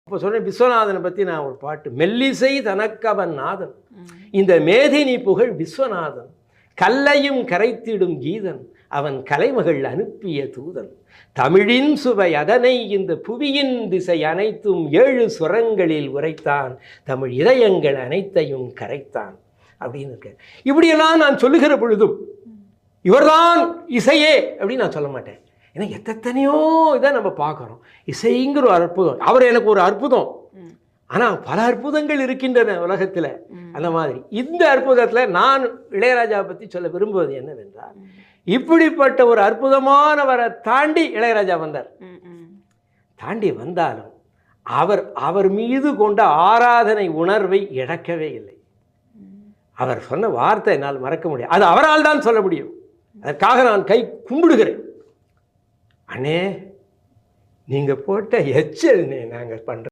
இப்போ சொன்னேன் விஸ்வநாதனை பற்றி நான் ஒரு பாட்டு, மெல்லிசை தனக்கவன் நாதன், இந்த மேதினி புகழ் விஸ்வநாதன், கல்லையும் கரைத்திடும் கீதன், அவன் கலைமகள் அனுப்பிய தூதன், தமிழின் சுவை அதனை இந்த புவியின் திசை அனைத்தும் 7 சுரங்களில் உரைத்தான், தமிழ் இதயங்கள் அனைத்தையும் கரைத்தான் அப்படின்னு இருக்க. இப்படியெல்லாம் நான் சொல்லுகிற பொழுதும் இவர்தான் இசையே அப்படின்னு நான் சொல்ல மாட்டேன். ஏன்னா எத்தனையோ இதை நம்ம பார்க்குறோம். இசைங்கிற ஒரு அற்புதம், அவர் எனக்கு ஒரு அற்புதம். ஆனால் பல அற்புதங்கள் இருக்கின்றன உலகத்தில். அந்த மாதிரி இந்த அற்புதத்தில் நான் இளையராஜாவை பற்றி சொல்ல விரும்புவது என்னவென்றால், இப்படிப்பட்ட ஒரு அற்புதமானவரை தாண்டி இளையராஜா வந்தார். தாண்டி வந்தாலும் அவர் மீது கொண்ட ஆராதனை உணர்வை இழக்கவே இல்லை. அவர் சொன்ன வார்த்தை என்னால் மறக்க முடியும். அது அவரால் தான் சொல்ல முடியும். அதற்காக நான் கை கும்பிடுகிறேன். அண்ணே, நீங்கள் போட்ட எச்சல்னே நாங்கள் பண்ணுறோம்.